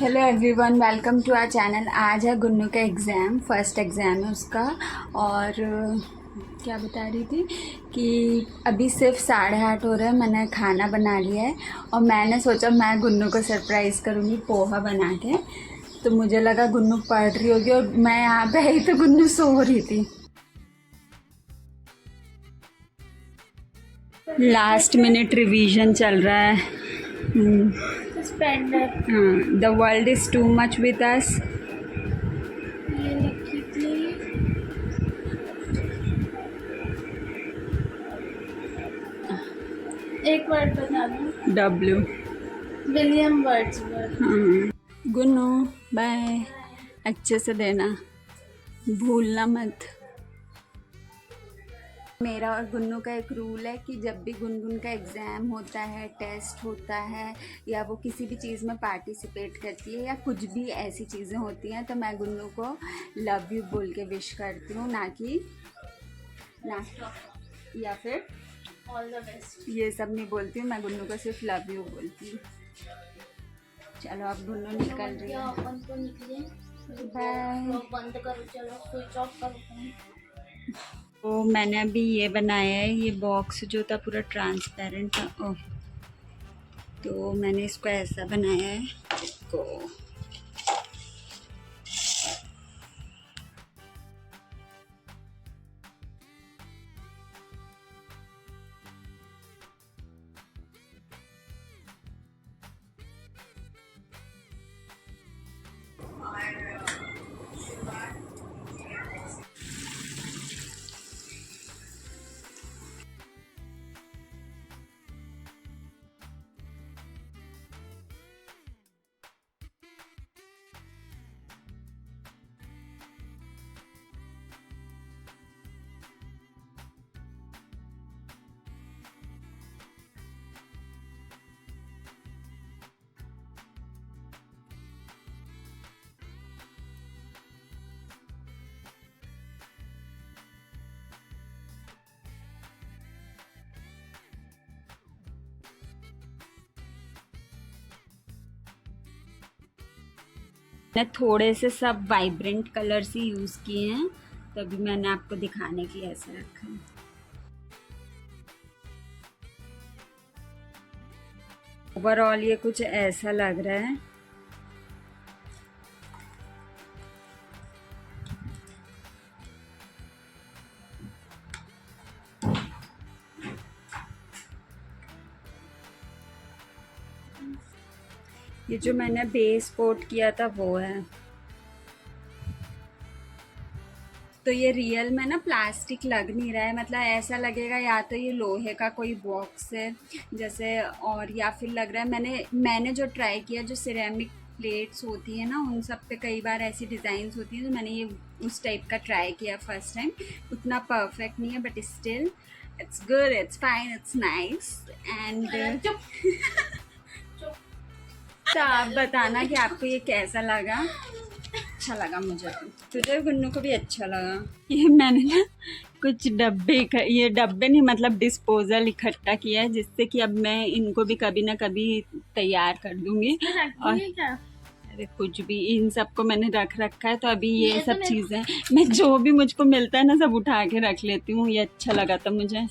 Hello everyone, welcome to our channel. आज है गुन्नू का एग्ज़ाम, फर्स्ट एग्ज़ाम है उसका। और क्या बता रही थी कि अभी सिर्फ 8:30 हो रहा है। मैंने खाना बना लिया है और मैंने सोचा मैं गुन्नू को सरप्राइज़ करूँगी पोहा बना के। तो मुझे लगा गुन्नू पढ़ रही होगी और मैं यहाँ पे आई तो गुन्नू सो रही थी। लास्ट मिनट रिवीजन चल रहा है। हाँ, the world is too much with us. ये लिखी थी। एक वर्ड बता दो। डब्ल्यू। William Wordsworth. हाँ। गुन्नू बाय, अच्छे से देना, भूलना मत। मेरा और गुन्नू का एक रूल है कि जब भी गुनगुन का एग्ज़ाम होता है, टेस्ट होता है, या वो किसी भी चीज़ में पार्टिसिपेट करती है या कुछ भी ऐसी चीज़ें होती हैं, तो मैं गुन्नू को लव यू बोल के विश करती हूँ, ना या फिर ऑल द बेस्ट। ये सब नहीं बोलती हूँ। मैं गुन्नू को सिर्फ लव यू बोलती हूँ। चलो अब गुन्नू निकल रही है। अपन तो निकले। बाय। बंद करो, चलो स्विच ऑफ करो। तो मैंने अभी ये बनाया है, ये बॉक्स जो था पूरा ट्रांसपेरेंट था। ओह, तो मैंने इसको ऐसा बनाया है इसको। मैंने थोड़े से सब वाइब्रेंट कलर्स ही यूज़ किए हैं, तो अभी मैंने आपको दिखाने के लिए ऐसे रखा है। ओवरऑल ये कुछ ऐसा लग रहा है। ये जो मैंने बेस कोट किया था वो है। तो ये रियल में ना प्लास्टिक लग नहीं रहा है, मतलब ऐसा लगेगा या तो ये लोहे का कोई बॉक्स है जैसे, और या फिर लग रहा है मैंने जो ट्राई किया, जो सिरेमिक प्लेट्स होती है ना, उन सब पे कई बार ऐसी डिज़ाइंस होती हैं, तो मैंने ये उस टाइप का ट्राई किया फर्स्ट टाइम। उतना परफेक्ट नहीं है but still it's good, it's fine, it's nice. And तो आप बताना कि आपको ये कैसा लगा। अच्छा लगा मुझे, तो तुझे गुन्नू को भी अच्छा लगा। ये मैंने ना कुछ ये डब्बे नहीं, मतलब डिस्पोजल इकट्ठा किया है, जिससे कि अब मैं इनको भी कभी ना कभी तैयार कर दूंगी। और क्या? अरे कुछ भी, इन सबको मैंने रख रखा है, तो अभी ये तो सब चीज़ें मैं जो भी मुझको मिलता है ना सब उठा के रख लेती हूँ। ये अच्छा लगा तो मुझे,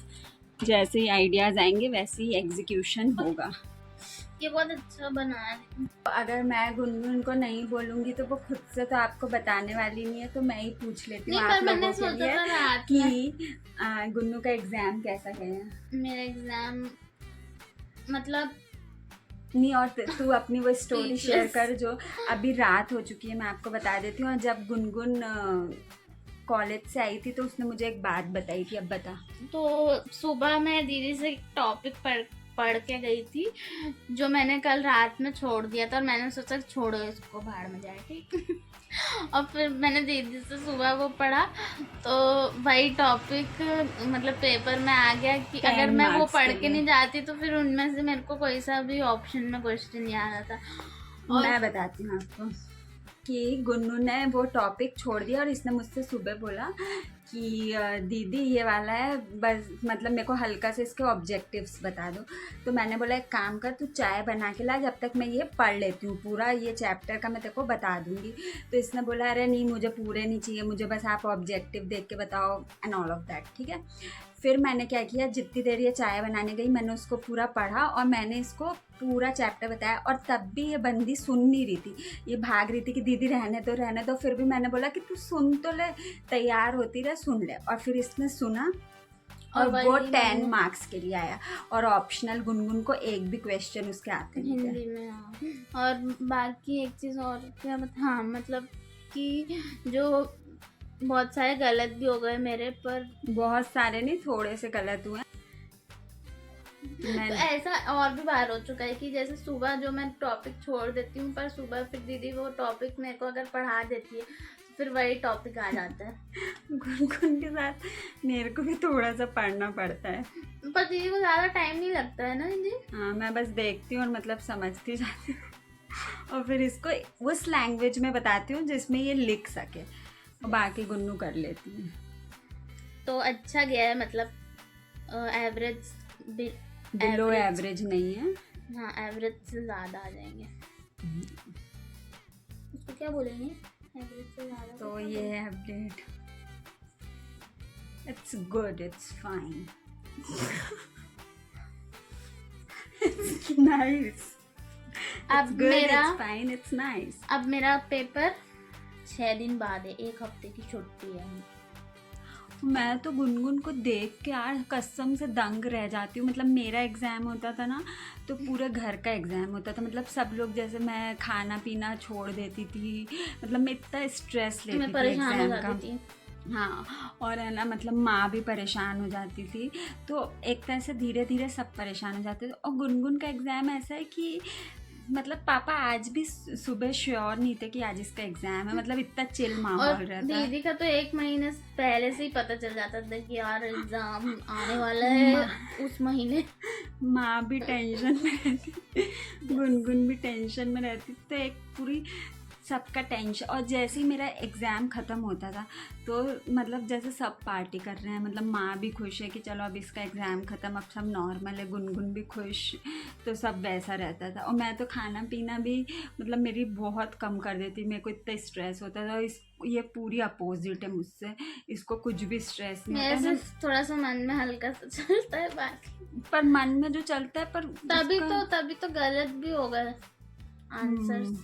जैसे ही आइडियाज़ आएंगे वैसे ही एग्जीक्यूशन होगा। ये बहुत अच्छा बना है। अगर मैं गुनगुन को नहीं बोलूँगी तो वो खुद से तो आपको बताने वाली नहीं है, तो मैं ही पूछ लेती हूँ आप लोगों के लिए कि गुन्नू का एग्ज़ाम कैसा गया। मेरा एग्जाम मतलब नहीं, और तू अपनी वो स्टोरी शेयर कर जो अभी रात हो चुकी है। मैं आपको बता देती हूँ, और जब गुनगुन कॉलेज से आई थी तो उसने मुझे एक बात बताई थी। अब बता। तो सुबह मैं दीदी से एक टॉपिक पढ़ के गई थी जो मैंने कल रात में छोड़ दिया था, और मैंने सोचा छोड़ो इसको, भाड़ में जाए, ठीक। और फिर मैंने दीदी से सुबह वो पढ़ा, तो वही टॉपिक मतलब पेपर में आ गया कि अगर मैं वो पढ़ के नहीं जाती तो फिर उनमें से मेरे को कोई सा भी ऑप्शन में क्वेश्चन नहीं आ रहा था। मैं बताती हूँ आपको। कि गुन्नू ने वो टॉपिक छोड़ दिया और इसने मुझसे सुबह बोला कि दीदी ये वाला है, बस मतलब मेरे को हल्का से इसके ऑब्जेक्टिव्स बता दो। तो मैंने बोला एक काम कर, तू चाय बना के ला, जब तक मैं ये पढ़ लेती हूँ पूरा ये चैप्टर का, मैं तेरे को बता दूँगी। तो इसने बोला अरे नहीं, मुझे पूरे नहीं चाहिए, मुझे बस आप ऑब्जेक्टिव देख के बताओ एंड ऑल ऑफ दैट, ठीक है। फिर मैंने क्या किया, जितनी देर ये चाय बनाने गई मैंने उसको पूरा पढ़ा और मैंने इसको पूरा चैप्टर बताया। और तब भी ये बंदी सुन नहीं रही थी, ये भाग रही थी कि दीदी रहने दो रहने दो। फिर भी मैंने बोला कि तू सुन तो ले, तैयार होती रहे, सुन ले। और फिर इसने सुना और वो 10 मार्क्स के लिए आया। और ऑप्शनल गुनगुन को एक भी क्वेश्चन उसके आते नहीं थे हिंदी में। हाँ, और बाकी एक चीज़ और क्या हाँ मतलब कि जो बहुत सारे गलत भी हो गए मेरे पर। बहुत सारे नहीं, थोड़े से गलत हुए। तो ऐसा और भी बार हो चुका है कि जैसे सुबह जो मैं टॉपिक छोड़ देती हूँ, पर सुबह फिर दीदी वो टॉपिक मेरे को अगर पढ़ा देती है तो फिर वही टॉपिक आ जाता है। गुनगुन के साथ मेरे को भी थोड़ा सा पढ़ना पड़ता है, पर दीदी को ज़्यादा टाइम नहीं लगता है ना दीदी। हाँ, मैं बस देखती हूँ और मतलब समझती जाती हूँ और फिर इसको उस लैंग्वेज में बताती हूँ जिसमें ये लिख सके, और बाकी गुन्नू कर लेती है। तो अच्छा गया है, मतलब एवरेज बिलो एवरेज नहीं है। हाँ, एवरेज से ज़्यादा आ जाएंगे। उसको क्या बोलेंगे, एवरेज से ज़्यादा? तो ये है update. It's good, it's fine, it's nice, अब मेरा फाइन, इट्स नाइस। अब मेरा पेपर 6 दिन बाद है, 1 हफ्ते की छुट्टी है। मैं तो गुनगुन को देख के यार कसम से दंग रह जाती हूँ। मतलब मेरा एग्ज़ाम होता था ना तो पूरे घर का एग्ज़ाम होता था, मतलब सब लोग, जैसे मैं खाना पीना छोड़ देती थी, मतलब मैं इतना स्ट्रेस लेती थी एग्ज़ाम का। हाँ, और है ना, मतलब माँ भी परेशान हो जाती थी, तो एक तरह से धीरे धीरे सब परेशान हो जाते थे। और गुनगुन का एग्ज़ाम ऐसा है कि मतलब पापा आज भी सुबह श्योर नहीं थे कि आज इसका एग्जाम है, मतलब इतना चिल माहौल रहता है। दीदी का तो 1 महीने पहले से ही पता चल जाता था कि यार एग्जाम आने वाला है उस महीने। माँ भी टेंशन में रहती, गुनगुन भी टेंशन में रहती, तो एक पूरी सबका टेंशन। और जैसे ही मेरा एग्ज़ाम ख़त्म होता था तो मतलब जैसे सब पार्टी कर रहे हैं, मतलब माँ भी खुश है कि चलो अब इसका एग्ज़ाम ख़त्म, अब सब नॉर्मल है, गुनगुन भी खुश, तो सब वैसा रहता था। और मैं तो खाना पीना भी मतलब मेरी बहुत कम कर देती, मेरे को इतना स्ट्रेस होता था। ये पूरी अपोजिट है मुझसे, इसको कुछ भी स्ट्रेस नहीं होता है, थोड़ा सा मन में हल्का सा चलता है बाकी, पर मन में जो चलता है, पर तभी तो गलत भी हो गए आंसर्स,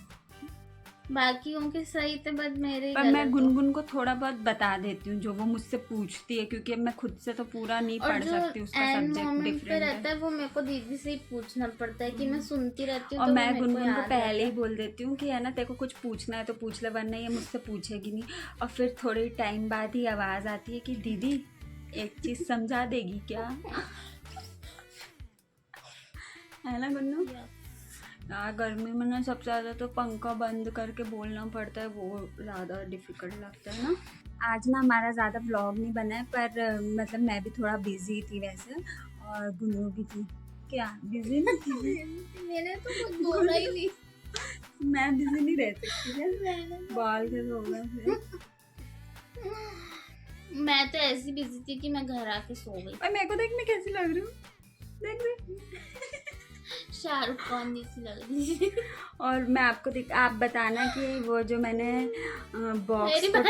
बाकियों के सही थे, बट मेरे पर मैं गुनगुन को थोड़ा बहुत बता देती हूँ जो वो मुझसे पूछती है, क्योंकि अब मैं खुद से तो पूरा नहीं पढ़ सकती, उसका सब्जेक्ट डिफरेंट रहता है, वो मेरे को दीदी से ही पूछना पड़ता है कि मैं सुनती रहती हूँ। और तो मैं गुनगुन को पहले ही बोल देती हूँ कि है ना, तेरे को कुछ पूछना है तो पूछ ले, वरना ये मुझसे पूछेगी नहीं। और फिर थोड़े टाइम बाद ही आवाज़ आती है कि दीदी एक चीज़ समझा देगी क्या, है ना गुन्नू? यार गर्मी में ना सबसे ज़्यादा तो पंखा बंद करके बोलना पड़ता है, वो ज़्यादा डिफ़िकल्ट लगता है ना। आज ना हमारा ज़्यादा व्लॉग नहीं बना है, पर मतलब मैं भी थोड़ा बिजी थी वैसे, और गुन्नू भी थी। क्या बिजी नहीं थी? मैंने तो कुछ बोला ही नहीं। मैं बिजी नहीं रह सकती, बाल के होगा फिर। मैं तो ऐसी बिजी थी कि मैं घर आके सो गई। और मेरे को देख मैं कैसी लग रही हूँ, देख शाहरुख खान जैसी लग रही थी। और मैं आपको आप बताना कि वो जो मैंने बॉक्स को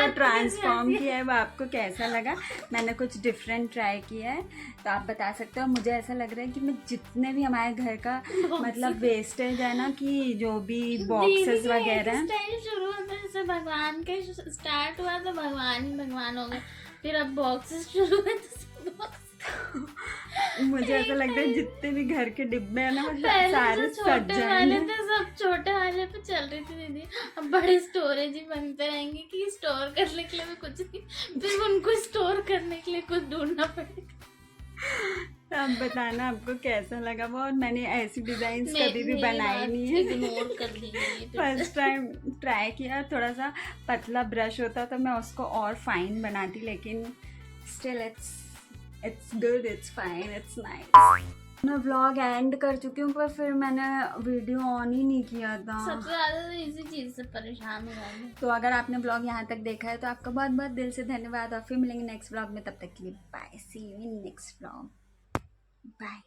ट्रांसफॉर्म किया है वो आपको कैसा लगा। मैंने कुछ डिफरेंट ट्राई किया है, तो आप बता सकते हो। मुझे ऐसा लग रहा है कि मैं जितने भी हमारे घर का मतलब वेस्टेज है ना, कि जो भी बॉक्सेस वगैरह, शुरू से भगवान के स्टार्ट हुआ तो भगवान ही भगवान हो गए, फिर अब बॉक्सेस शुरू हुए तो मुझे ऐसा लगता है जितने भी घर के डिब्बे हैं ना, मतलब सारे छोटे वाले थे, सब छोटे वाले पे चल रही थी दीदी। अब बड़े स्टोरेज ही बनते रहेंगे कि स्टोर करने के लिए भी कुछ नहीं, फिर उनको स्टोर करने के लिए कुछ ढूंढना पड़ेगा। तो आप बताना आपको कैसा लगा वो। और मैंने ऐसी डिजाइन कभी भी बनाई नहीं है, इग्नोर कर दी। फर्स्ट टाइम ट्राई किया। थोड़ा सा पतला ब्रश होता तो मैं उसको और फाइन बनाती, लेकिन still it's good, it's fine, it's nice. मैं व्लॉग एंड कर चुकी हूँ पर फिर मैंने वीडियो ऑन ही नहीं किया था। सबसे ज्यादा तो इसी चीज से परेशान हो रहा तो अगर आपने व्लॉग यहाँ तक देखा है तो आपका बहुत बहुत दिल से धन्यवाद और फिर मिलेंगे नेक्स्ट व्लॉग में। तब तक के लिए bye, see you in next vlog, bye.